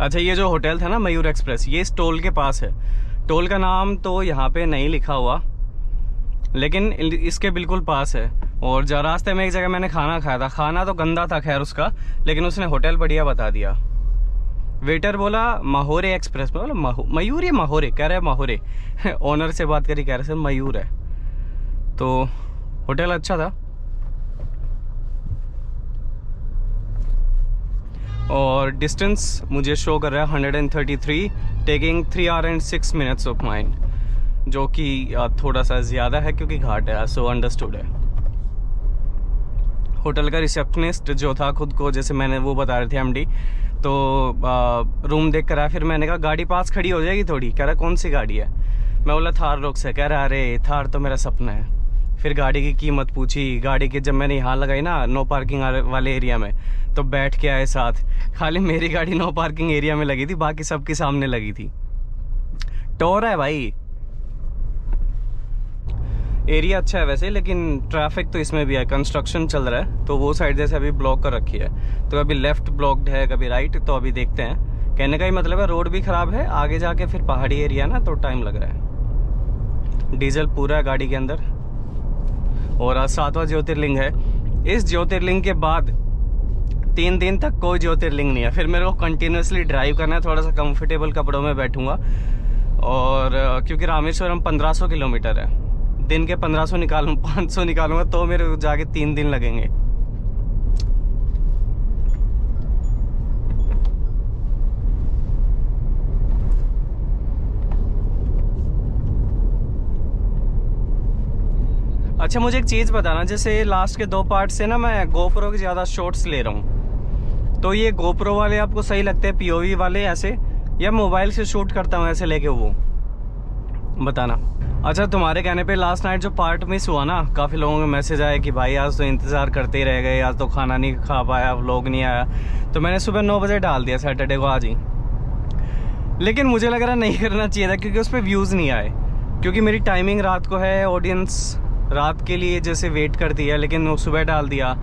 अच्छा, ये जो होटल था ना मयूर एक्सप्रेस, ये इस टोल के पास है। टोल का नाम तो यहाँ पे नहीं लिखा हुआ, लेकिन इसके बिल्कुल पास है। और जो रास्ते में एक जगह मैंने खाना खाया था, खाना तो गंदा था खैर उसका, लेकिन उसने होटल बढ़िया बता दिया। वेटर बोला माहौरे एक्सप्रेस, बोला मयूर या माहौरे, कह रहे माहौरे। ओनर से बात करी, कह रहे सर मयूर है। तो होटल अच्छा था। और डिस्टेंस मुझे शो कर रहा है 133, taking 3 hours and 6 minutes of mine, जो कि थोड़ा सा ज़्यादा है क्योंकि घाट है, सो अंडरस्टूड है। होटल का रिसेप्शनिस्ट जो था, खुद को जैसे मैंने वो बता रहे थे एमडी, तो रूम देख कर आया। फिर मैंने कहा गाड़ी पास खड़ी हो जाएगी थोड़ी, कह रहा कौन सी गाड़ी है। मैं बोला थार रोक से, कह रहा अरे थार तो मेरा सपना है। फिर गाड़ी की कीमत पूछी, गाड़ी की जब मैंने यहाँ लगाई ना नो पार्किंग वाले एरिया में, तो बैठ के आए साथ। खाली मेरी गाड़ी नो पार्किंग एरिया में लगी थी, बाकी सबके सामने लगी थी। टोर है भाई, एरिया अच्छा है वैसे, लेकिन ट्रैफिक तो इसमें भी है, कंस्ट्रक्शन चल रहा है तो वो साइड जैसे अभी ब्लॉक कर रखी है। तो कभी लेफ्ट ब्लॉक्ड है, कभी राइट, तो अभी देखते हैं। कहने का ही मतलब है रोड भी खराब है, आगे जाके फिर पहाड़ी एरिया ना, तो टाइम लग रहा है। डीजल पूरा है गाड़ी के अंदर। और आज 7वां ज्योतिर्लिंग है। इस ज्योतिर्लिंग के बाद 3 दिन तक कोई ज्योतिर्लिंग नहीं है। फिर मेरे को कंटिन्यूसली ड्राइव करना है, थोड़ा सा कंफर्टेबल कपड़ों में बैठूंगा। और क्योंकि रामेश्वरम 1500 किलोमीटर है, दिन के 1500 निकालूँ, 500 निकालूंगा तो मेरे जाके 3 दिन लगेंगे। अच्छा, मुझे एक चीज़ बताना, जैसे लास्ट के 2 पार्ट से ना मैं गोप्रो के ज़्यादा शॉट्स ले रहा हूँ, तो ये गोप्रो वाले आपको सही लगते हैं, पीओवी वाले ऐसे, या मोबाइल से शूट करता हूँ ऐसे लेके, वो बताना। अच्छा, तुम्हारे कहने पे लास्ट नाइट जो पार्ट मिस हुआ ना, काफ़ी लोगों के मैसेज आए कि भाई आज तो इंतज़ार करते ही रह गए, आज तो खाना नहीं खा पाया, व्लॉग नहीं आया। तो मैंने सुबह 9 बजे डाल दिया सैटरडे को आज ही, लेकिन मुझे लग रहा नहीं करना चाहिए था क्योंकि उस पर व्यूज़ नहीं आए। क्योंकि मेरी टाइमिंग रात को है, ऑडियंस रात के लिए जैसे वेट करती है, लेकिन वो सुबह डाल दिया,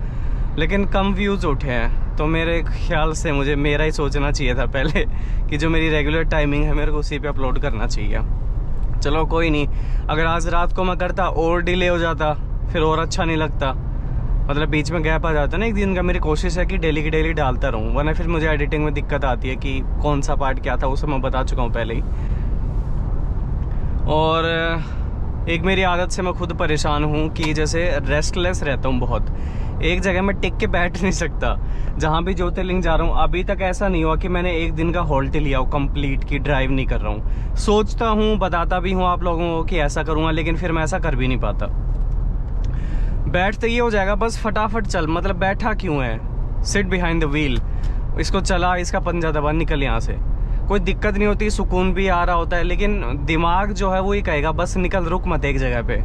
लेकिन कम व्यूज़ उठे हैं। तो मेरे ख्याल से मुझे मेरा ही सोचना चाहिए था पहले कि जो मेरी रेगुलर टाइमिंग है मेरे को उसी पे अपलोड करना चाहिए। चलो कोई नहीं, अगर आज रात को मैं करता और डिले हो जाता, फिर और अच्छा नहीं लगता, मतलब बीच में गैप आ जाता ना एक दिन का। मेरी कोशिश है कि डेली की डेली डालता रहूँ, वरना फिर मुझे एडिटिंग में दिक्कत आती है कि कौन सा पार्ट क्या था, वो सब मैं बता चुका हूँ पहले ही। और एक मेरी आदत से मैं खुद परेशान हूँ कि जैसे रेस्टलेस रहता हूँ बहुत, एक जगह में टिक के बैठ नहीं सकता। जहाँ भी ज्योतिर्लिंग जा रहा हूँ, अभी तक ऐसा नहीं हुआ कि मैंने एक दिन का हॉल्ट लिया हो कंप्लीट, की ड्राइव नहीं कर रहा हूँ। सोचता हूँ, बताता भी हूँ आप लोगों को कि ऐसा करूँगा, लेकिन फिर मैं ऐसा कर भी नहीं पाता। बैठ तो ये हो जाएगा बस फटाफट चल, मतलब बैठा क्यों है, सिट बिहाइंड द व्हील, इसको चला, इसका पंजा दबा, निकल यहाँ से। कोई दिक्कत नहीं होती, सुकून भी आ रहा होता है, लेकिन दिमाग जो है वो ये कहेगा बस निकल, रुक मत एक जगह पे।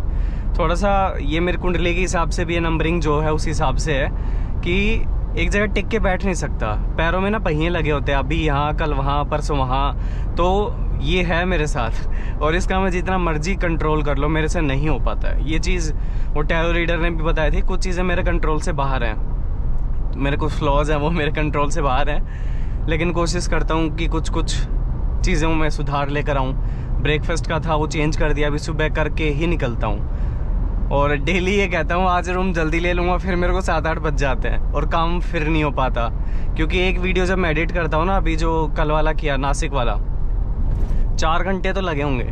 थोड़ा सा ये मेरी कुंडली के हिसाब से भी है, नंबरिंग जो है उस हिसाब से है कि एक जगह टिक के बैठ नहीं सकता। पैरों में ना पहिए लगे होते हैं, अभी यहाँ, कल वहाँ, परसों वहाँ। तो ये है मेरे साथ, और इसका मैं जितना मर्जी कंट्रोल कर लो मेरे से नहीं हो पाता है। ये चीज़ वो टैरो रीडर ने भी बताई थी, कुछ चीज़ें मेरे कंट्रोल से बाहर हैं, मेरे कुछ फ्लॉज हैं वो मेरे कंट्रोल से बाहर हैं, लेकिन कोशिश करता हूँ कि कुछ चीज़ों में सुधार लेकर आऊँ। ब्रेकफास्ट का था वो चेंज कर दिया, अभी सुबह करके ही निकलता हूँ। और डेली ये कहता हूँ आज रूम जल्दी ले लूँगा, फिर मेरे को 7-8 बज जाते हैं और काम फिर नहीं हो पाता। क्योंकि एक वीडियो जब मैं एडिट करता हूँ ना, अभी जो कल वाला किया नासिक वाला, 4 घंटे तो लगे होंगे,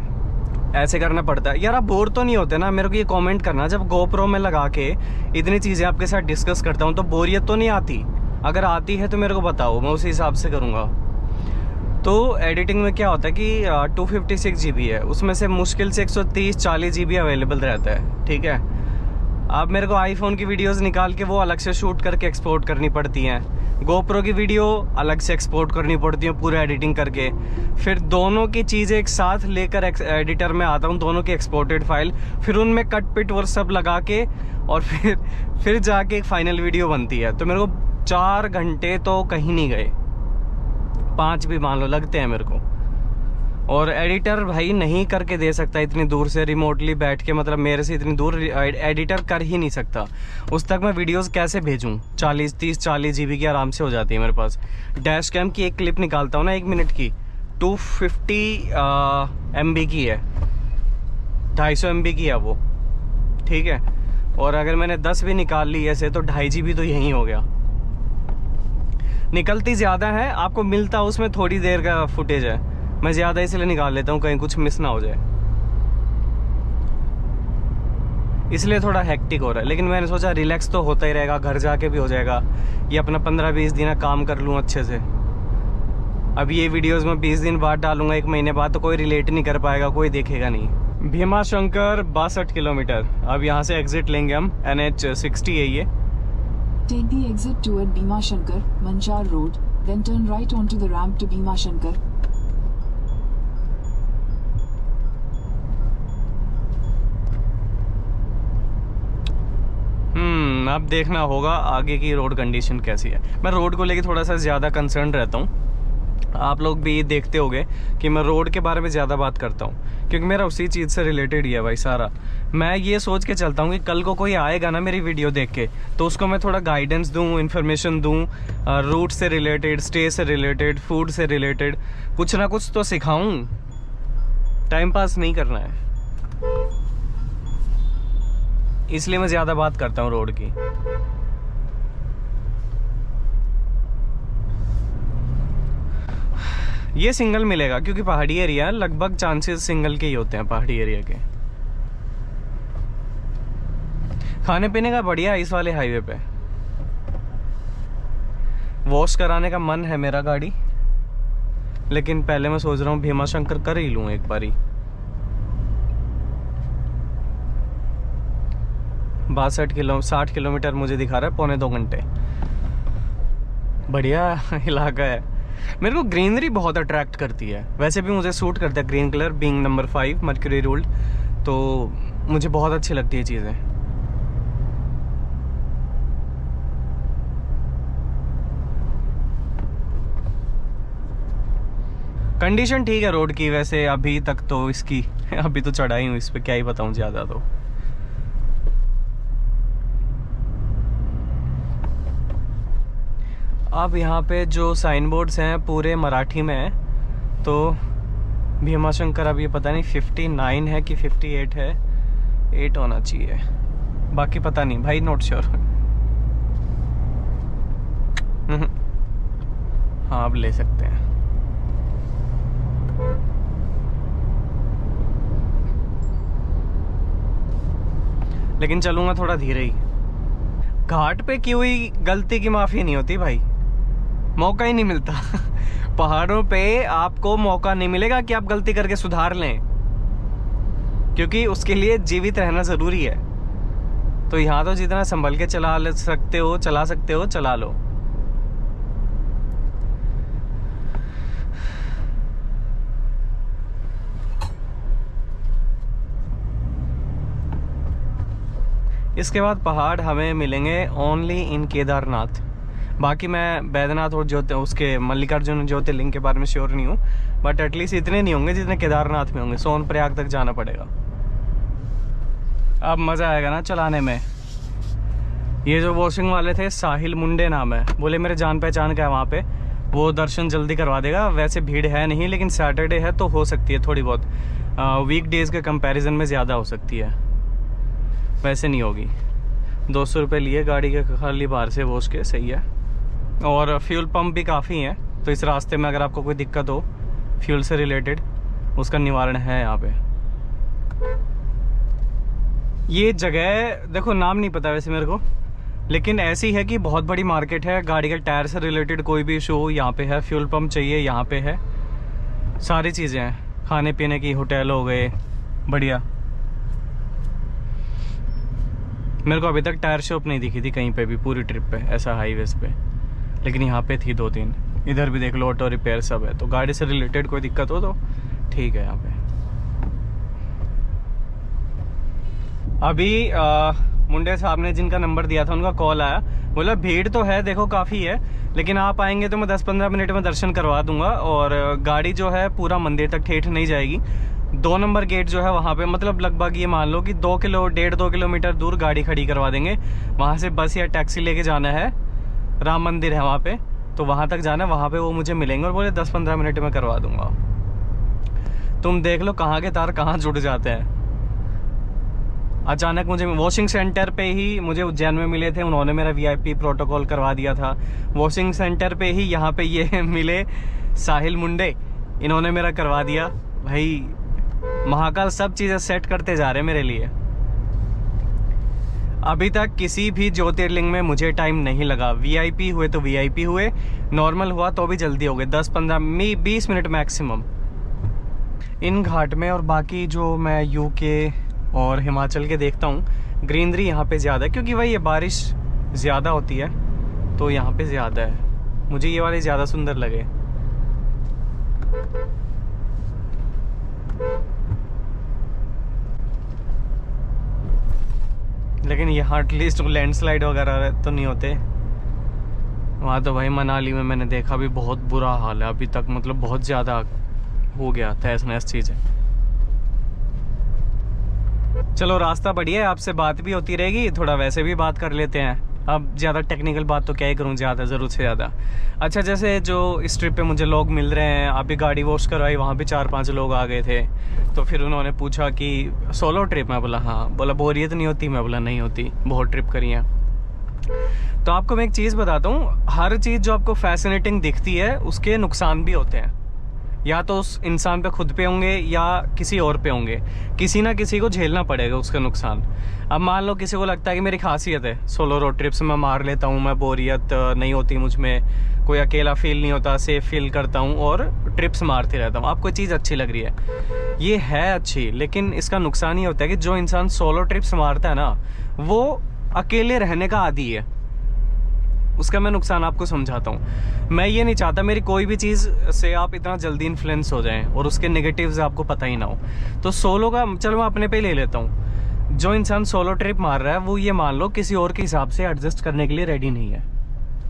ऐसे करना पड़ता है। यार आप बोर तो नहीं होते ना? मेरे को ये कमेंट करना, जब गोप्रो में लगा के इतनी चीज़ें आपके साथ डिस्कस करता हूँ तो बोरियत तो नहीं आती? अगर आती है तो मेरे को बताओ, मैं उसी हिसाब से करूँगा। तो एडिटिंग में क्या होता है कि 256 GB है, उसमें से मुश्किल से 130-40 GB अवेलेबल रहता है, ठीक है। अब मेरे को आईफोन की वीडियोस निकाल के वो अलग से शूट करके एक्सपोर्ट करनी पड़ती हैं, गोप्रो की वीडियो अलग से एक्सपोर्ट करनी पड़ती है पूरा एडिटिंग करके, फिर दोनों की चीज़ें एक साथ लेकर एडिटर में आता हूँ, दोनों की एक्सपोर्टेड फाइल, फिर उनमें कट पिट वो सब लगा के, और फिर जाके एक फाइनल वीडियो बनती है। तो मेरे को 4 घंटे तो कहीं नहीं गए, 5 भी मान लो लगते हैं मेरे को। और एडिटर भाई नहीं करके दे सकता इतनी दूर से रिमोटली बैठ के, मतलब मेरे से इतनी दूर एडिटर कर ही नहीं सकता। उस तक मैं वीडियोस कैसे भेजूं? 30-40 GB की आराम से हो जाती है मेरे पास। डैश कैम की एक क्लिप निकालता हूँ ना 1 मिनट की, 250 MB की है, 250 MB की है वो, ठीक है। और अगर मैंने 10 भी निकाल ली ऐसे तो 2.5 GB तो यही हो गया। निकलती ज़्यादा है, आपको मिलता उसमें थोड़ी देर का फुटेज है। मैं ज़्यादा इसलिए निकाल लेता हूँ कहीं कुछ मिस ना हो जाए, इसलिए थोड़ा हेक्टिक हो रहा है। लेकिन मैंने सोचा रिलैक्स तो होता ही रहेगा, घर जाके भी हो जाएगा। ये अपना 15-20 दिन काम कर लूँ अच्छे से। अब ये वीडियोस मैं 20 दिन बाद डालूंगा, 1 महीने बाद, तो कोई रिलेट नहीं कर पाएगा, कोई देखेगा नहीं। भीमाशंकर 62 किलोमीटर। अब यहाँ से एग्जिट लेंगे हम, NH 60 है ये। Take the exit toward Bhimashankar, Manchar Road, then turn right onto the ramp to Bhimashankar. अब देखना होगा आगे की रोड कंडीशन कैसी है। मैं रोड को लेके थोड़ा सा ज़्यादा कंसर्न रहता हूँ। आप लोग भी देखते होंगे कि मैं रोड के बारे में ज़्यादा बात करता हूँ, क्योंकि मेरा उसी चीज़ से रिलेटेड ही है भाई सारा। मैं ये सोच के चलता हूँ कि कल को कोई आएगा ना मेरी वीडियो देख के, तो उसको मैं थोड़ा गाइडेंस दूँ, इन्फॉर्मेशन दूँ, रूट से रिलेटेड, स्टे से रिलेटेड, फूड से रिलेटेड, कुछ ना कुछ तो सिखाऊँ। टाइम पास नहीं करना है, इसलिए मैं ज़्यादा बात करता हूँ रोड की। ये सिंगल मिलेगा क्योंकि पहाड़ी एरिया, लगभग चांसेस सिंगल के ही होते हैं पहाड़ी एरिया के। खाने पीने का बढ़िया इस वाले हाईवे पे। वॉश कराने का मन है मेरा गाड़ी, लेकिन पहले मैं सोच रहा हूँ भीमाशंकर कर ही लूँ एक बारी। 60 किलोमीटर मुझे दिखा रहा है, 1.25 घंटे। बढ़िया इलाका है। मेरे को ग्रीनरी बहुत अट्रैक्ट करती है, वैसे भी मुझे सूट करता है green colour, being number 5 mercury ruled, तो मुझे बहुत अच्छी लगती है चीज़ें। कंडीशन ठीक है रोड की वैसे अभी तक तो इसकी अभी तो चढ़ा ही हूँ इस पे, क्या ही बताऊँ ज़्यादा। तो अब यहाँ पे जो साइन बोर्ड्स हैं पूरे मराठी में हैं। तो भीमाशंकर अब ये पता नहीं 59 है कि 58 है, 8 होना चाहिए, बाकी पता नहीं भाई, नॉट श्योर। हाँ अब ले सकते हैं। लेकिन चलूँगा थोड़ा धीरे ही। घाट पे की हुई गलती की माफ़ी नहीं होती भाई, मौका ही नहीं मिलता। पहाड़ों पे आपको मौका नहीं मिलेगा कि आप गलती करके सुधार लें, क्योंकि उसके लिए जीवित रहना ज़रूरी है। तो यहाँ तो जितना संभल के चला सकते हो चला लो। इसके बाद पहाड़ हमें मिलेंगे ओनली इन केदारनाथ। बाकी मैं बैद्यनाथ और उसके मल्लिकार्जुन ज्योतिर्लिंग के बारे में श्योर नहीं हूँ, बट एटलीस्ट इतने नहीं होंगे जितने केदारनाथ में होंगे। सोनप्रयाग तक जाना पड़ेगा। अब मज़ा आएगा ना चलाने में। ये जो वॉशिंग वाले थे, साहिल मुंडे नाम है, बोले मेरे जान पहचान का है वहाँ पे, वो दर्शन जल्दी करवा देगा। वैसे भीड़ है नहीं, लेकिन सैटरडे है तो हो सकती है थोड़ी बहुत, वीक डेज़ के कंपैरिजन में ज़्यादा हो सकती है, वैसे नहीं होगी। 200 रुपये लिए गाड़ी के खाली बाहर से वॉश के, सही है। और फ्यूल पंप भी काफ़ी हैं, तो इस रास्ते में अगर आपको कोई दिक्कत हो फ्यूल से रिलेटेड, उसका निवारण है यहाँ पे। ये जगह देखो, नाम नहीं पता वैसे मेरे को, लेकिन ऐसी है कि बहुत बड़ी मार्केट है। गाड़ी के टायर से रिलेटेड कोई भी इशू हो यहाँ पे है, फ्यूल पंप चाहिए यहाँ पे है, सारी चीज़ें हैं, खाने पीने की, होटल हो गए, बढ़िया। मेरे को अभी तक टायर शॉप नहीं दिखी थी कहीं पे भी पूरी ट्रिप पे, ऐसा हाईवेज पे, लेकिन यहाँ पे थी 2-3। इधर भी देख लो, ऑटो रिपेयर सब है, तो गाड़ी से रिलेटेड कोई दिक्कत हो तो ठीक है यहाँ पे। अभी मुंडे साहब ने जिनका नंबर दिया था उनका कॉल आया, बोला भीड़ तो है देखो काफ़ी है, लेकिन आप आएंगे तो मैं 10-15 मिनट में दर्शन करवा दूंगा। और गाड़ी जो है पूरा मंदिर तक ठेठ नहीं जाएगी। 2 नंबर गेट जो है वहाँ पे मतलब लगभग ये मान लो कि 1.5-2 किलोमीटर दूर गाड़ी खड़ी करवा देंगे। वहाँ से बस या टैक्सी लेके जाना है, राम मंदिर है वहाँ पे, तो वहाँ तक जाना है, वहाँ पे वो मुझे मिलेंगे और बोले 10-15 मिनट में करवा दूंगा। तुम देख लो कहाँ के तार कहाँ जुड़ जाते हैं। अचानक मुझे वॉशिंग सेंटर पे ही मुझे उज्जैन में मिले थे, उन्होंने मेरा VIP प्रोटोकॉल करवा दिया था। वॉशिंग सेंटर पे ही यहाँ पे ये मिले साहिल मुंडे, इन्होंने मेरा करवा दिया। भाई महाकाल सब चीज़ें सेट करते जा रहे हैं मेरे लिए। अभी तक किसी भी ज्योतिर्लिंग में मुझे टाइम नहीं लगा। VIP हुए तो VIP हुए, नॉर्मल हुआ तो भी जल्दी हो गए, 10-15-20 मिनट मैक्सिमम। इन घाट में और बाकी जो मैं UK और हिमाचल के देखता हूँ, ग्रीनरी यहाँ पे ज़्यादा है, क्योंकि भाई ये बारिश ज़्यादा होती है तो यहाँ पे ज़्यादा है। मुझे ये वाले ज़्यादा सुंदर लगे। लेकिन यहाँ एटलीस्ट लैंडस्लाइड वगैरह तो नहीं होते। वहाँ तो भाई मनाली में मैंने देखा भी बहुत बुरा हाल है अभी तक, मतलब बहुत ज़्यादा हो गया तहस नहस चीज़ें। चलो रास्ता बढ़िया है, आपसे बात भी होती रहेगी, थोड़ा वैसे भी बात कर लेते हैं। अब ज़्यादा टेक्निकल बात तो क्या ही करूँ, ज़्यादा ज़रूरत से ज़्यादा। अच्छा, जैसे जो इस ट्रिप पे मुझे लोग मिल रहे हैं, अभी गाड़ी वॉश करवाई, वहाँ पे 4-5 लोग आ गए थे, तो फिर उन्होंने पूछा कि सोलो ट्रिप, मैं बोला हाँ, बोला बोरियत नहीं होती, मैं बोला नहीं होती, बहुत ट्रिप करी है। तो आपको मैं एक चीज़ बताता हूँ, हर चीज़ जो आपको फैसिनेटिंग दिखती है उसके नुकसान भी होते हैं, या तो उस इंसान पे खुद पे होंगे या किसी और पे होंगे, किसी ना किसी को झेलना पड़ेगा उसका नुकसान। अब मान लो किसी को लगता है कि मेरी खासियत है सोलो रोड ट्रिप्स में मार लेता हूँ, मैं बोरियत नहीं होती मुझ में, कोई अकेला फील नहीं होता, सेफ फील करता हूँ और ट्रिप्स मारते रहता हूँ, आपको चीज़ अच्छी लग रही है, ये है अच्छी, लेकिन इसका नुकसान ये होता है कि जो इंसान सोलो ट्रिप्स मारता है ना, वो अकेले रहने का आदी है। उसका मैं नुकसान आपको समझाता हूँ। मैं ये नहीं चाहता मेरी कोई भी चीज़ से आप इतना जल्दी इन्फ्लुएंस हो जाएं और उसके नेगेटिव्स आपको पता ही ना हो। तो सोलो का चलो मैं अपने पे ले लेता हूँ। जो इंसान सोलो ट्रिप मार रहा है वो ये मान लो किसी और के हिसाब से एडजस्ट करने के लिए रेडी नहीं है,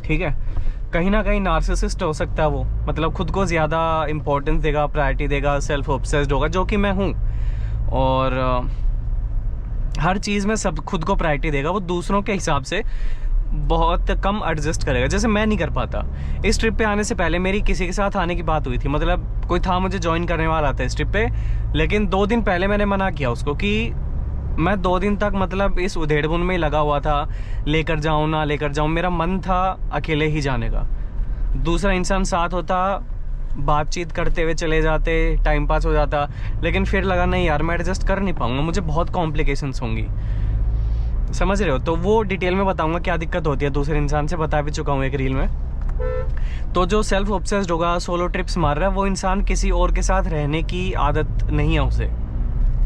ठीक है। कहीं ना कहीं नार्सिसिस्ट हो सकता है वो, मतलब खुद को ज़्यादा इंपॉर्टेंस देगा, प्रायोरिटी देगा, सेल्फ ऑब्सेस्ड होगा, जो कि मैं हूँ, और हर चीज़ में सब खुद को प्रायोरिटी देगा। वो दूसरों के हिसाब से बहुत कम एडजस्ट करेगा, जैसे मैं नहीं कर पाता। इस ट्रिप पे आने से पहले मेरी किसी के साथ आने की बात हुई थी, मतलब कोई था मुझे ज्वाइन करने वाला था इस ट्रिप पे, लेकिन 2 दिन पहले मैंने मना किया उसको कि मैं 2 दिन तक मतलब इस उधेड़बुन में लगा हुआ था, लेकर जाऊँ ना लेकर जाऊँ, मेरा मन था अकेले ही जाने का। दूसरा इंसान साथ होता, बातचीत करते हुए चले जाते, टाइम पास हो जाता, लेकिन फिर लगा नहीं यार मैं एडजस्ट कर नहीं पाऊँगा, मुझे बहुत कॉम्प्लिकेशंस होंगी, समझ रहे हो। तो वो डिटेल में बताऊंगा क्या दिक्कत होती है, दूसरे इंसान से बता भी चुका हूँ एक रील में। तो जो सेल्फ ऑब्सेस्ड होगा, सोलो ट्रिप्स मार रहा है, वो इंसान किसी और के साथ रहने की आदत नहीं है उसे,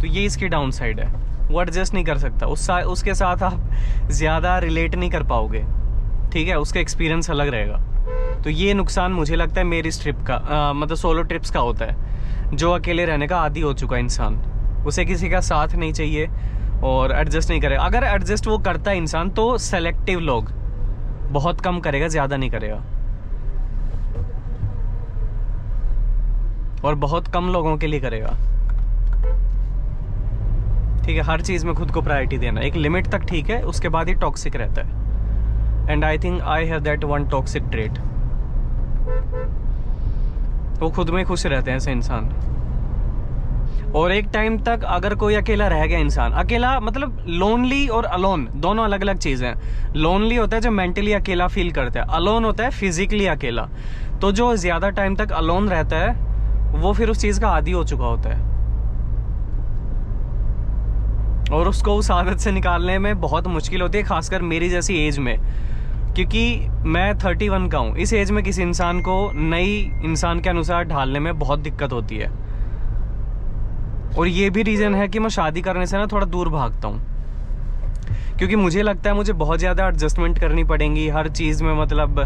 तो ये इसकी डाउन साइड है, वो एडजस्ट नहीं कर सकता, उसके साथ आप ज़्यादा रिलेट नहीं कर पाओगे, ठीक है, उसका एक्सपीरियंस अलग रहेगा। तो ये नुकसान मुझे लगता है मेरी ट्रिप का मतलब सोलो ट्रिप्स का होता है। जो अकेले रहने का आदी हो चुका इंसान, उसे किसी का साथ नहीं चाहिए और एडजस्ट नहीं करेगा। अगर एडजस्ट वो करता है इंसान तो सेलेक्टिव लोग, बहुत कम करेगा, ज़्यादा नहीं करेगा, और बहुत कम लोगों के लिए करेगा, ठीक है। हर चीज़ में खुद को प्रायोरिटी देना, एक लिमिट तक ठीक है, उसके बाद ही टॉक्सिक रहता है। And I think I have that one toxic trait. वो खुद में खुश रहते हैं ऐसे इंसान। और एक टाइम तक अगर कोई अकेला रह गया इंसान, अकेला मतलब लोनली और अलोन दोनों अलग अलग चीज़ें हैं। लोनली होता है जो मेंटली अकेला फील करता है, अलोन होता है फिजिकली अकेला। तो जो ज़्यादा टाइम तक अलोन रहता है वो फिर उस चीज़ का आदी हो चुका होता है, और उसको उस आदत से निकालने में बहुत मुश्किल होती है, खासकर मेरी जैसी एज में, क्योंकि मैं 31 का हूँ। इस एज में किसी इंसान को नई इंसान के अनुसार ढालने में बहुत दिक्कत होती है, और ये भी रीज़न है कि मैं शादी करने से ना थोड़ा दूर भागता हूँ, क्योंकि मुझे लगता है मुझे बहुत ज़्यादा एडजस्टमेंट करनी पड़ेगी हर चीज़ में, मतलब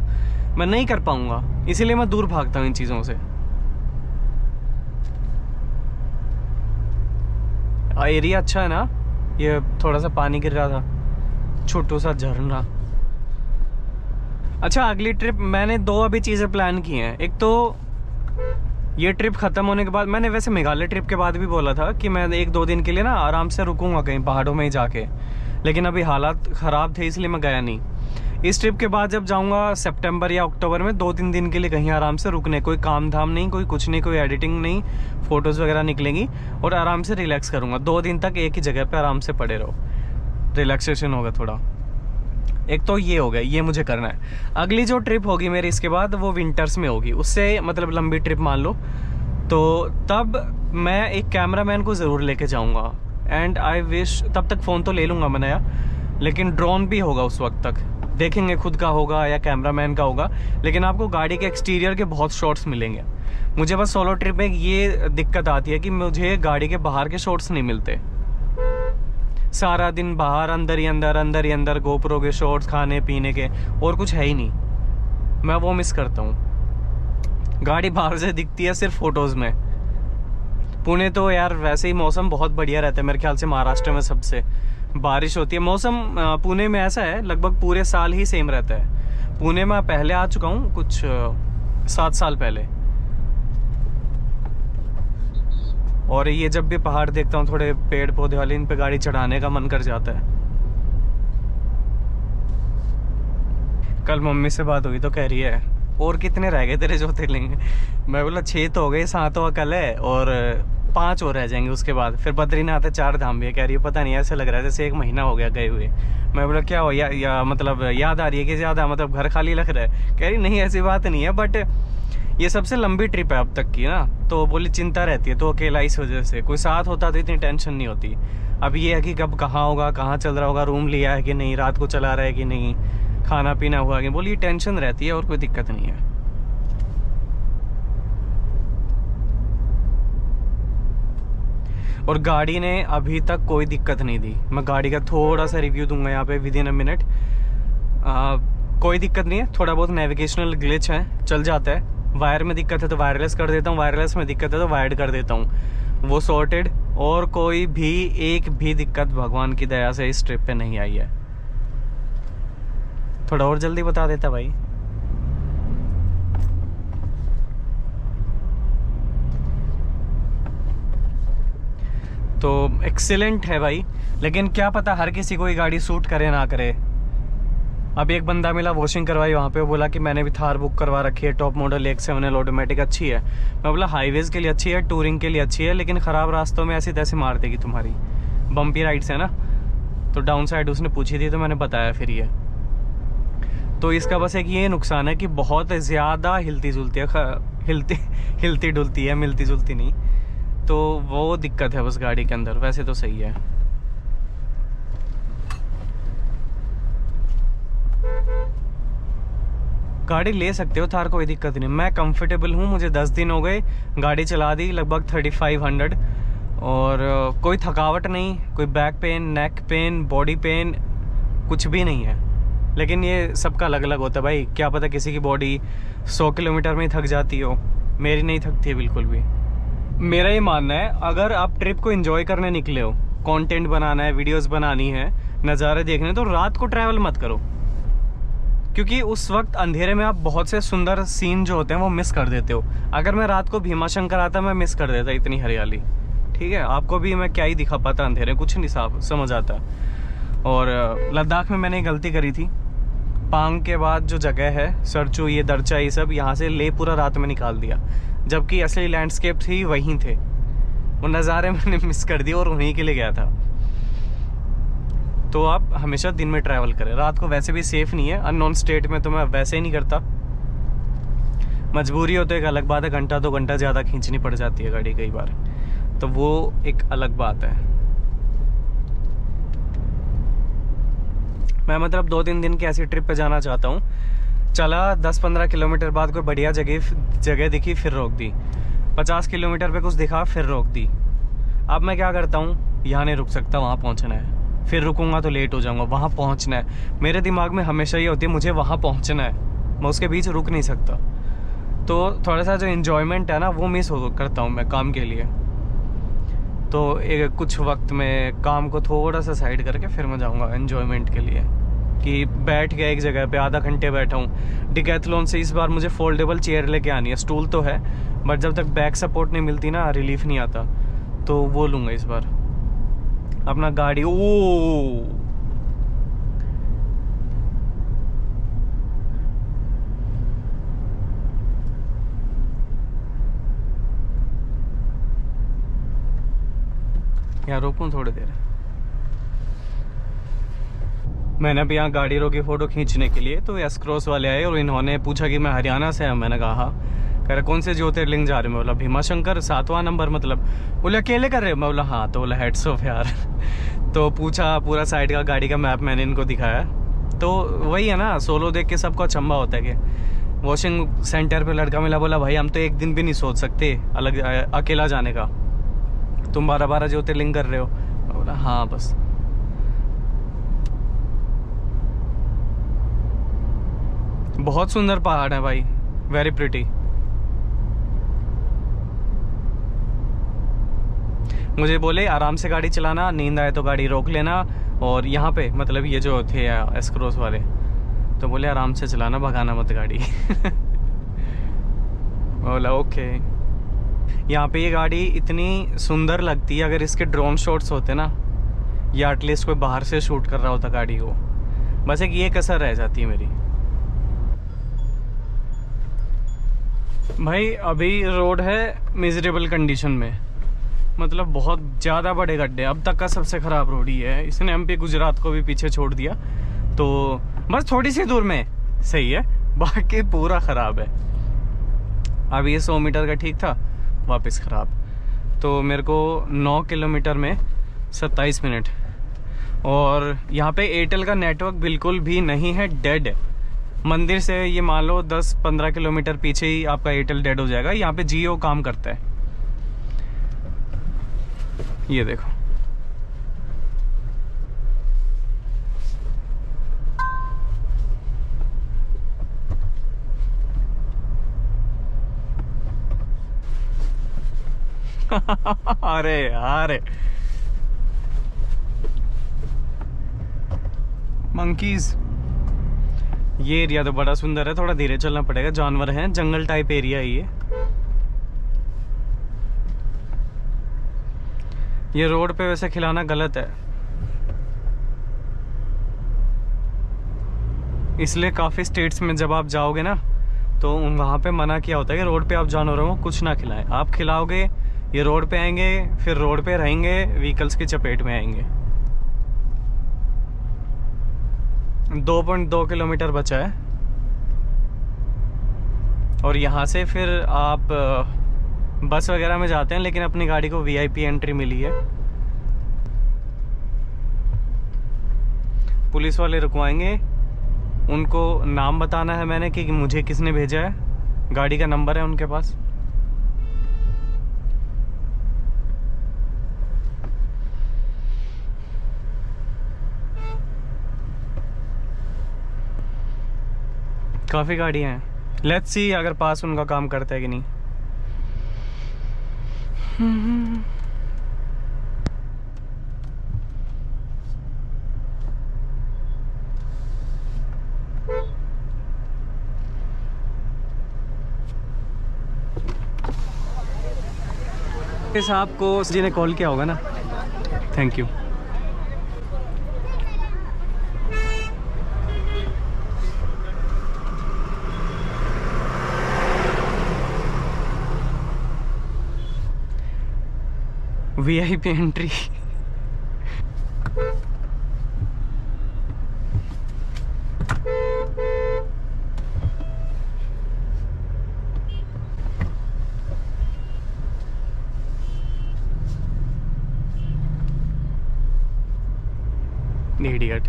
मैं नहीं कर पाऊँगा, इसीलिए मैं दूर भागता हूँ इन चीज़ों से। एरिया अच्छा है ना, ये थोड़ा सा पानी गिर रहा था, छोटू सा झरना, अच्छा, अगली ट्रिप मैंने 2 अभी चीज़ें प्लान की हैं। एक तो ये ट्रिप ख़त्म होने के बाद, मैंने वैसे मेघालय ट्रिप के बाद भी बोला था कि मैं 1-2 दिन के लिए ना आराम से रुकूंगा कहीं पहाड़ों में ही जाके, लेकिन अभी हालात ख़राब थे इसलिए मैं गया नहीं। इस ट्रिप के बाद जब जाऊंगा सितंबर या अक्टूबर में 2-3 दिन के लिए कहीं आराम से रुकने, कोई काम धाम नहीं, कोई कुछ नहीं, कोई एडिटिंग नहीं, फ़ोटोज़ वगैरह निकलेंगी और आराम से रिलैक्स करूँगा। 2 दिन तक एक ही जगह पे आराम से पड़े रहो, रिलैक्सेशन होगा थोड़ा। एक तो ये हो गया, ये मुझे करना है। अगली जो ट्रिप होगी मेरी इसके बाद वो विंटर्स में होगी, उससे मतलब लंबी ट्रिप मान लो, तो तब मैं एक कैमरामैन को ज़रूर लेके जाऊँगा। एंड आई विश, तब तक फ़ोन तो ले लूँगा मैं नया, लेकिन ड्रोन भी होगा उस वक्त तक। देखेंगे खुद का होगा या कैमरामैन का होगा, लेकिन आपको गाड़ी के एक्सटीरियर के बहुत शॉट्स मिलेंगे। मुझे बस सोलो ट्रिप में ये दिक्कत आती है कि मुझे गाड़ी के बाहर के शॉट्स नहीं मिलते। सारा दिन बाहर अंदर ही अंदर गोप्रो के शॉट्स, खाने पीने के, और कुछ है ही नहीं। मैं वो मिस करता हूँ। गाड़ी बाहर से दिखती है सिर्फ फोटोज़ में। पुणे तो यार वैसे ही मौसम बहुत बढ़िया रहता है मेरे ख्याल से, महाराष्ट्र में सबसे बारिश होती है। मौसम पुणे में ऐसा है लगभग पूरे साल ही सेम रहता है। पुणे में पहले आ चुका हूँ कुछ 7 साल पहले, और ये जब भी पहाड़ देखता हूँ थोड़े पेड़ पौधे वाले, इन पे गाड़ी चढ़ाने का मन कर जाता है। कल मम्मी से बात हुई तो कह रही है और कितने रह गए तेरे ज्योतिर्लिंग। मैं बोला 6 तो हो गए, 7वां कल है और 5 और रह जाएंगे उसके बाद। फिर बद्रीनाथ है, 4 धाम भी है। कह रही है पता नहीं, ऐसे लग रहा है जैसे 1 महीना हो गया गए हुए। मैं बोला क्या हो या मतलब याद आ रही है कि ज़्यादा, मतलब घर खाली लग रहा है। कह रही नहीं ऐसी बात नहीं है, बट ये सबसे लंबी ट्रिप है अब तक की ना, तो बोली चिंता रहती है। तो अकेला इस वजह से, कोई साथ होता तो इतनी टेंशन नहीं होती। अब ये है कि कब कहाँ होगा, कहाँ चल रहा होगा, रूम लिया है कि नहीं, रात को चला रहा है कि नहीं, खाना पीना हुआ कि, बोली टेंशन रहती है और कोई दिक्कत नहीं है। और गाड़ी ने अभी तक कोई दिक्कत नहीं दी। मैं गाड़ी का थोड़ा सा रिव्यू दूंगा यहाँ पे विद इन अ मिनट। कोई दिक्कत नहीं है, थोड़ा बहुत नेविगेशनल ग्लिच है, चल जाता है। वायर में दिक्कत है तो वायरलेस कर देता हूँ, वायरलेस में दिक्कत है तो वायर्ड कर देता हूँ, वो सॉर्टेड। और कोई भी एक भी दिक्कत भगवान की दया से इस ट्रिप पे नहीं आई है। थोड़ा और जल्दी बता देता भाई। तो एक्सीलेंट है भाई, लेकिन क्या पता हर किसी को ये गाड़ी सूट करे ना करे। अब एक बंदा मिला, वॉशिंग करवाई वहाँ पे, वो बोला कि मैंने भी थार बुक करवा रखी है, टॉप मॉडल 1.7L ऑटोमेटिक, अच्छी है। मैं बोला हाईवेज के लिए अच्छी है, टूरिंग के लिए अच्छी है, लेकिन ख़राब रास्तों में ऐसी तैसे मार देगी तुम्हारी। बम्पी राइड्स है ना, तो डाउन साइड उसने पूछी थी तो मैंने बताया फिर ये। तो इसका बस एक ये नुकसान है कि बहुत ज़्यादा हिलती जुलती है, हिलती डुलती है, मिलती जुलती नहीं। तो वो दिक्कत है बस गाड़ी के अंदर, वैसे तो सही है। गाड़ी ले सकते हो थार, कोई दिक्कत नहीं। मैं कंफर्टेबल हूँ, मुझे 10 दिन हो गए गाड़ी चला दी, लगभग 3500, और कोई थकावट नहीं, कोई back pain, neck pain, body pain, कुछ भी नहीं है। लेकिन ये सबका अलग अलग होता है भाई, क्या पता किसी की बॉडी 100 किलोमीटर में ही थक जाती हो, मेरी नहीं थकती है बिल्कुल भी। मेरा ये मानना है, अगर आप ट्रिप को एंजॉय करने निकले हो, कंटेंट बनाना है, वीडियोस बनानी है, नज़ारे देखने, तो रात को ट्रैवल मत करो, क्योंकि उस वक्त अंधेरे में आप बहुत से सुंदर सीन जो होते हैं वो मिस कर देते हो। अगर मैं रात को भीमाशंकर आता, मैं मिस कर देता इतनी हरियाली। ठीक है, आपको भी मैं क्या ही दिखा पाता अंधेरे, कुछ नहीं साफ समझ आता। और लद्दाख में मैंने गलती करी थी, पांग के बाद जो जगह है सरचू, ये दरचा, ये सब, यहाँ से ले पूरा रात में निकाल दिया, जबकि असली लैंडस्केप थी वहीं थे। वो नज़ारे मैंने मिस कर दिए और उन्हीं के लिए गया था। तो आप हमेशा दिन में ट्रैवल करें, रात को वैसे भी सेफ़ नहीं है। अननोन स्टेट में तो मैं वैसे ही नहीं करता, मजबूरी हो तो एक अलग बात है, 1-2 घंटा ज़्यादा खींचनी पड़ जाती है गाड़ी कई बार, तो वो एक अलग बात है। मैं मतलब 2-3 दिन की ऐसी ट्रिप पे जाना चाहता हूँ। चला 10-15 किलोमीटर बाद कोई बढ़िया जगह दिखी, फिर रोक दी। 50 किलोमीटर पे कुछ दिखा, फिर रोक दी। अब मैं क्या करता हूँ, यहाँ नहीं रुक सकता, वहाँ पहुँचना है, फिर रुकूंगा तो लेट हो जाऊँगा, वहाँ पहुँचना है। मेरे दिमाग में हमेशा ये होती है मुझे वहाँ पहुँचना है, मैं उसके बीच रुक नहीं सकता। तो थोड़ा सा जो इन्जॉयमेंट है ना, वो मिस करता हूँ मैं काम के लिए। तो एक कुछ वक्त में काम को थोड़ा सा साइड करके फिर मैं जाऊँगा एन्जॉयमेंट के लिए। कि बैठ गया एक जगह पे, आधा घंटे बैठा हूँ। डिकैथलॉन से इस बार मुझे फोल्डेबल चेयर लेके आनी है। स्टूल तो है बट जब तक बैक सपोर्ट नहीं मिलती ना, रिलीफ नहीं आता, तो वो लूँगा इस बार अपना गाड़ी। ओ यहाँ रोकूं थोड़ी देर। मैंने अभी यहाँ गाड़ी रोकी फ़ोटो खींचने के लिए, तो एस क्रॉस वाले आए और इन्होंने पूछा कि मैं हरियाणा से हूँ। मैंने कहा हाँ। कह रहे कौन से ज्योतिर्लिंग जा रहे हो? बोला भीमाशंकर 7वां नंबर। मतलब बोले अकेले कर रहे हो? मैं बोला हाँ। तो बोला हेड्स ऑफ यार। तो पूछा पूरा साइड का गाड़ी का मैप मैंने इनको दिखाया। तो वही है ना, सोलो देख के सबको अचंभा होता है कि वॉशिंग सेंटर पे लड़का मिला, बोला भाई हम तो एक दिन भी नहीं सोच सकते अलग अकेला जाने का, तुम 12 ज्योतिर्लिंग कर रहे हो? बोला हाँ बस। बहुत सुंदर पहाड़ है भाई, वेरी प्रिटी। मुझे बोले आराम से गाड़ी चलाना, नींद आए तो गाड़ी रोक लेना। और यहाँ पे मतलब ये जो थे एस क्रॉस वाले, तो बोले आराम से चलाना, भगाना मत गाड़ी। बोला ओके। यहाँ पे ये गाड़ी इतनी सुंदर लगती है, अगर इसके ड्रोन शॉट्स होते ना, या एटलीस्ट कोई बाहर से शूट कर रहा होता गाड़ी को, बस एक ये कसर रह जाती है मेरी। भाई अभी रोड है मिजरेबल कंडीशन में, मतलब बहुत ज़्यादा बड़े गड्ढे। अब तक का सबसे ख़राब रोड ही है। इसने एमपी गुजरात को भी पीछे छोड़ दिया, तो बस थोड़ी सी दूर में सही है, बाकी पूरा ख़राब है। अब ये 100 मीटर का ठीक था, वापस ख़राब। तो मेरे को 9 किलोमीटर में 27 मिनट। और यहाँ पे एयरटेल का नेटवर्क बिल्कुल भी नहीं है, डेड है। मंदिर से ये मान लो 10-15 किलोमीटर पीछे ही आपका एयरटेल डेड हो जाएगा। यहाँ पे जियो काम करता है, ये देखो। अरे यार मंकीज। ये एरिया तो बड़ा सुंदर है, थोड़ा धीरे चलना पड़ेगा, जानवर हैं, जंगल टाइप एरिया है ये रोड पे वैसे खिलाना गलत है, इसलिए काफ़ी स्टेट्स में जब आप जाओगे ना, तो वहाँ पे मना किया होता है कि रोड पे आप जानवरों को कुछ ना खिलाएं। आप खिलाओगे ये रोड पे आएंगे, फिर रोड पे रहेंगे, व्हीकल्स की चपेट में आएंगे। 2.2 किलोमीटर बचा है और यहाँ से फिर आप बस वगैरह में जाते हैं, लेकिन अपनी गाड़ी को वीआईपी एंट्री मिली है। पुलिस वाले रुकवाएंगे, उनको नाम बताना है मैंने कि मुझे किसने भेजा है, गाड़ी का नंबर है उनके पास। काफ़ी गाड़ियाँ हैं, लेट्स सी अगर पास उनका काम करता है कि नहीं। इस आपको जी ने कॉल किया होगा ना, thank you. VIP entry. Idiot.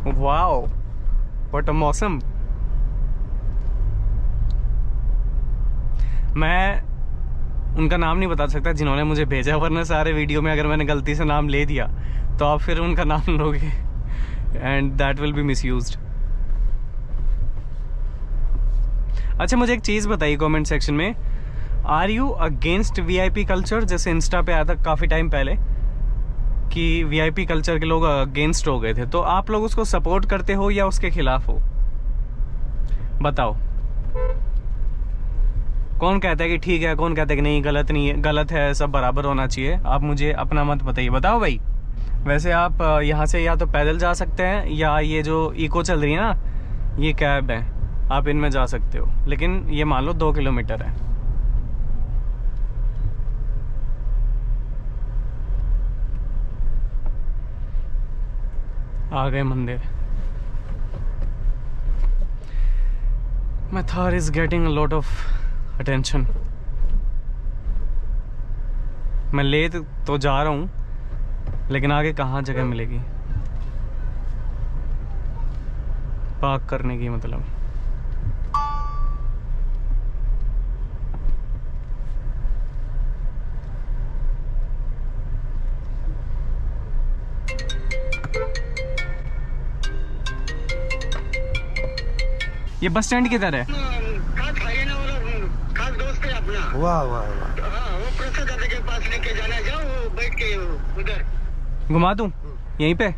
Wow what a मौसम। मैं उनका नाम नहीं बता सकता जिन्होंने मुझे भेजा, वरना सारे वीडियो में अगर मैंने गलती से नाम ले दिया तो आप फिर उनका नाम लोगे and that will be misused. अच्छा मुझे एक चीज़ बताइए कमेंट सेक्शन में, are you against VIP culture? जैसे इंस्टा पे आया था काफ़ी टाइम पहले, कि वीआईपी कल्चर के लोग अगेंस्ट हो गए थे, तो आप लोग उसको सपोर्ट करते हो या उसके खिलाफ हो? बताओ। कौन कहता है कि ठीक है, कौन कहता है कि नहीं, गलत नहीं है, गलत है, सब बराबर होना चाहिए? आप मुझे अपना मत बताइए, बताओ भाई। वैसे आप यहाँ से या तो पैदल जा सकते हैं या ये जो इको चल रही है ना, ये कैब है, आप इनमें जा सकते हो, लेकिन ये मान लो 2 किलोमीटर है। आ गए मंदिर। Mathar is getting a lot of attention. मैं ले तो जा रहा हूँ, लेकिन आगे कहाँ जगह मिलेगी पार्क करने की? मतलब ये बस स्टैंड किधर है? खास खाइए ना, वाला खास दोस्त है अपना। वाह वाह वाह। हाँ, वो प्रसाद दादा के पास लेके जाना, जाओ वो बैठ के उधर। घुमा दूँ यहीं पे?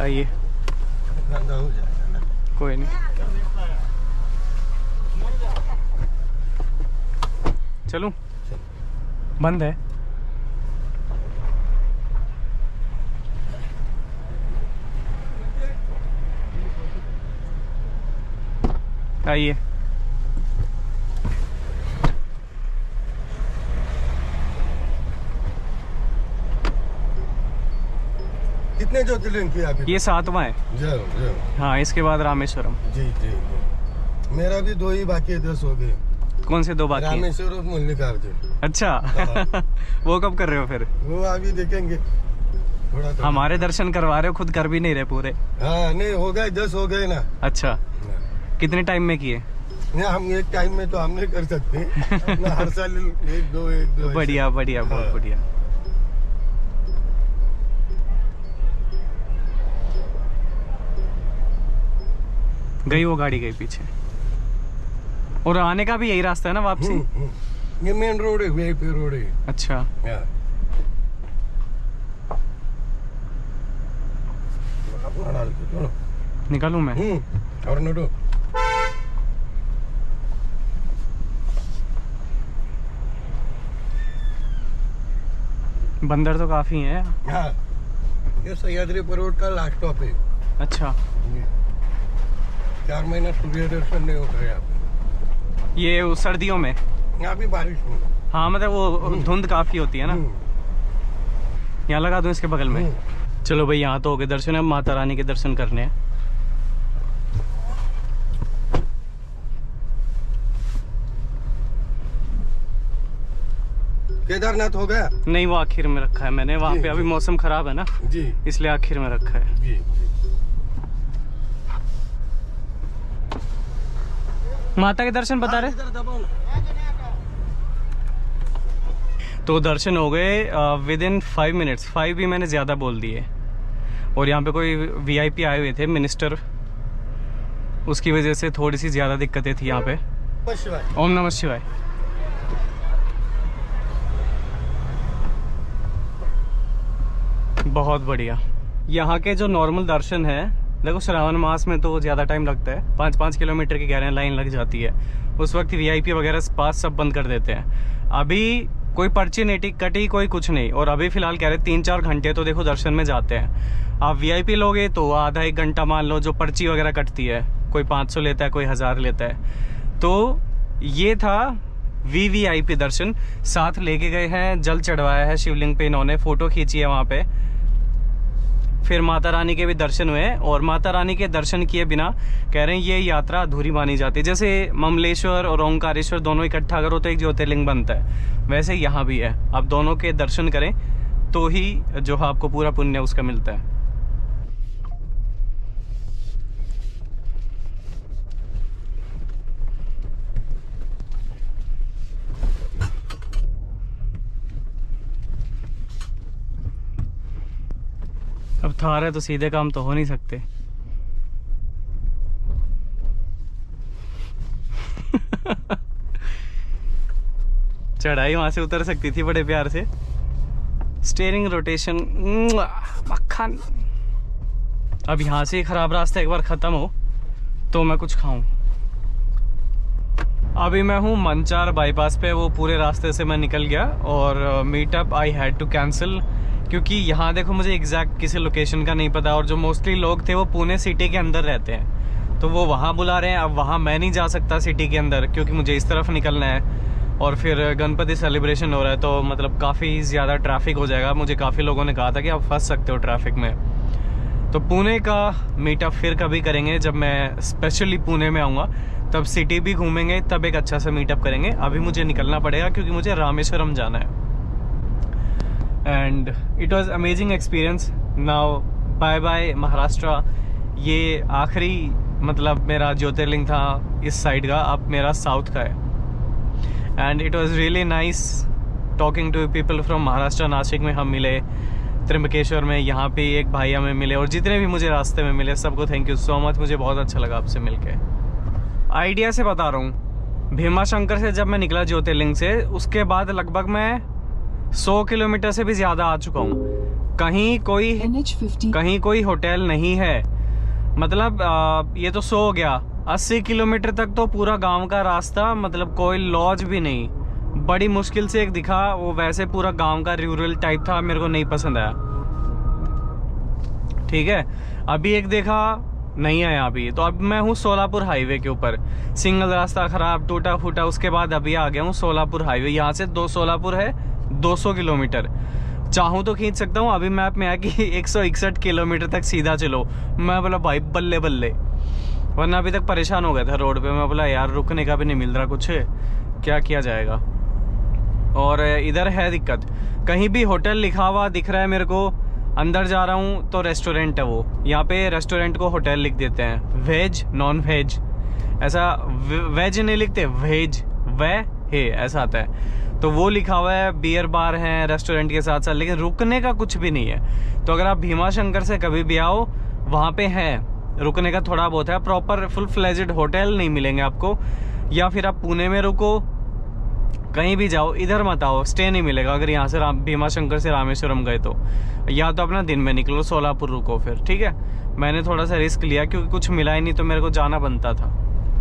आइए, गंदा हो जाएगा ना। कोई नहीं, चलूं? बंद है। आइए। कितने ज्योतिर्लिंग किया अभी? ये 7वां है। जाओ जाओ। हाँ, इसके बाद रामेश्वरम। जी जी जी। मेरा भी 2 ही बाकी है, 10 हो गए। कौन से 2 बाकी हैं? रामेश्वरम मल्लिकार्जुन। अच्छा। वो कब कर रहे हो फिर? वो अभी देखेंगे थोड़ा थोड़ा। हमारे दर्शन करवा रहे हो, खुद कर भी नहीं रहे पूरे। हाँ नहीं, हो गए 10 हो गए ना। अच्छा, कितने टाइम में किए? नहीं, हम एक टाइम में तो हम नहीं कर सकते ना, हर साल 1-2 1-2। बढ़िया बढ़िया, बहुत हाँ। बढ़िया। गई वो गाड़ी, गई पीछे। और आने का भी यही रास्ता है ना वापसी? ये मेन रोड है, वीआईपी रोड है। अच्छा, हाँ। अपना डाल के चलो। निकालूं मैं? और नोटो। बंदर तो काफी है। हाँ, ये सह्याद्री रोड का लास्ट स्टॉप है। अच्छा, 4 महीना सूर्य दर्शन नहीं होता है यहाँ पे। ये सर्दियों में? यहाँ भी बारिश में। हाँ, मतलब वो धुंध काफी होती है ना। यहाँ लगा दूं इसके बगल में? चलो भाई, यहाँ तो हो गए दर्शन, अब माता रानी के दर्शन करने हैं। केदारनाथ हो गया? नहीं, वो आखिर में रखा है मैंने, वहाँ जी, पे अभी जी। मौसम खराब है ना, जी इसलिए आखिर में रखा है। जी। माता के दर्शन बता रहे? तो दर्शन हो गए विद इन 5 मिनट्स। 5 भी मैंने ज़्यादा बोल दिए। और यहाँ पे कोई वीआईपी आए हुए थे, मिनिस्टर, उसकी वजह से थोड़ी सी ज़्यादा दिक्कतें थी यहाँ पे। ओम नमः शिवाय। बहुत बढ़िया। यहाँ के जो नॉर्मल दर्शन है, देखो श्रावण मास में तो ज़्यादा टाइम लगता है, 5-5 किलोमीटर की कह रहे हैं लाइन लग जाती है। उस वक्त वीआईपी वगैरह पास सब बंद कर देते हैं। अभी कोई पर्ची नहीं कटी, कोई कुछ नहीं। और अभी फ़िलहाल कह रहे 3-4 घंटे तो देखो दर्शन में जाते हैं। आप वीआईपी लोगे तो आधा 1 घंटा मान लो, जो पर्ची वगैरह कटती है, कोई 500 लेता है, कोई 1000 लेता है। तो ये था वीवीआईपी दर्शन। साथ लेके गए हैं, जल चढ़वाया है शिवलिंग पे, इन्होंने फ़ोटो खींची है वहाँ पे। फिर माता रानी के भी दर्शन हुए, और माता रानी के दर्शन किए बिना कह रहे हैं ये यात्रा अधूरी मानी जाती है। जैसे ममलेश्वर और ओंकारेश्वर दोनों इकट्ठा करो तो एक ज्योतिर्लिंग बनता है, वैसे यहाँ भी है। आप दोनों के दर्शन करें तो ही जो है आपको पूरा पुण्य उसका मिलता है। अब थार है तो सीधे काम तो हो नहीं सकते। चढ़ाई वहां से उतर सकती थी बड़े प्यार से। स्टीयरिंग रोटेशन मक्खन। अब यहाँ से खराब रास्ता एक बार खत्म हो तो मैं कुछ खाऊं। अभी मैं हूँ मंचार बाईपास पे, वो पूरे रास्ते से मैं निकल गया और meetup I had to cancel, क्योंकि यहाँ देखो मुझे एग्जैक्ट किसी लोकेशन का नहीं पता, और जो मोस्टली लोग थे वो पुणे सिटी के अंदर रहते हैं, तो वो वहाँ बुला रहे हैं। अब वहाँ मैं नहीं जा सकता सिटी के अंदर, क्योंकि मुझे इस तरफ निकलना है और फिर गणपति सेलिब्रेशन हो रहा है, तो मतलब काफ़ी ज़्यादा ट्रैफिक हो जाएगा। मुझे काफ़ी लोगों ने कहा था कि आप फंस सकते हो ट्रैफिक में। तो पुणे का मीटअप फिर कभी करेंगे, जब मैं स्पेशली पुणे में आऊँगा तब सिटी भी घूमेंगे, तब एक अच्छा सा मीटअप करेंगे। अभी मुझे निकलना पड़ेगा क्योंकि मुझे रामेश्वरम जाना है। And it was amazing experience. Now bye bye Maharashtra. ये आखिरी मतलब मेरा ज्योतिर्लिंग था इस साइड का, अब मेरा साउथ का है। And it was really nice talking to people from Maharashtra. Nashik में हम मिले, त्र्यंबकेश्वर में, यहाँ पे एक भाई हमें मिले, और जितने भी मुझे रास्ते में मिले सबको थैंक यू सो मच। मुझे बहुत अच्छा लगा आपसे मिलके। आइडिया से बता रहा हूँ, भीमा शंकर से जब मैं निकला ज्योतिर्लिंग से, उसके बाद लगभग मैं 100 किलोमीटर से भी ज़्यादा आ चुका हूँ। कहीं कोई होटल नहीं है। मतलब ये तो 100 हो गया, 80 किलोमीटर तक तो पूरा गांव का रास्ता, मतलब कोई लॉज भी नहीं। बड़ी मुश्किल से एक दिखा, वो वैसे पूरा गांव का रूरल टाइप था, मेरे को नहीं पसंद आया। ठीक है, अभी एक देखा नहीं आया अभी, तो अब मैं हूँ सोलापुर हाईवे के ऊपर। सिंगल रास्ता खराब, टूटा फूटा, उसके बाद अभी आ गया हूँ सोलापुर हाईवे। यहाँ से सोलापुर है 200 किलोमीटर। चाहूँ तो खींच सकता हूँ, अभी मैप में है कि 161 किलोमीटर तक सीधा चलो। मैं बोला भाई बल्ले बल्ले, वरना अभी तक परेशान हो गया था रोड पे। मैं बोला यार रुकने का भी नहीं मिल रहा कुछ, क्या किया जाएगा। और इधर है दिक्कत, कहीं भी होटल लिखा हुआ दिख रहा है मेरे को, अंदर जा रहा हूँ तो रेस्टोरेंट है वो, यहाँ पे रेस्टोरेंट को होटल लिख देते हैं, वेज नॉन वेज, ऐसा वेज नहीं लिखते, वेज वे है ऐसा आता है। तो वो लिखा हुआ है, बियर बार है रेस्टोरेंट के साथ साथ, लेकिन रुकने का कुछ भी नहीं है। तो अगर आप भीमा शंकर से कभी भी आओ, वहाँ पे है रुकने का थोड़ा बहुत है, प्रॉपर फुल फ्लेज्ड होटल नहीं मिलेंगे आपको। या फिर आप पुणे में रुको, कहीं भी जाओ, इधर मत आओ, स्टे नहीं मिलेगा। अगर यहाँ से भीमा शंकर से रामेश्वरम गए तो, या तो अपना दिन में निकलो, सोलापुर रुको फिर। ठीक है, मैंने थोड़ा सा रिस्क लिया क्योंकि कुछ मिला ही नहीं, तो मेरे को जाना बनता था।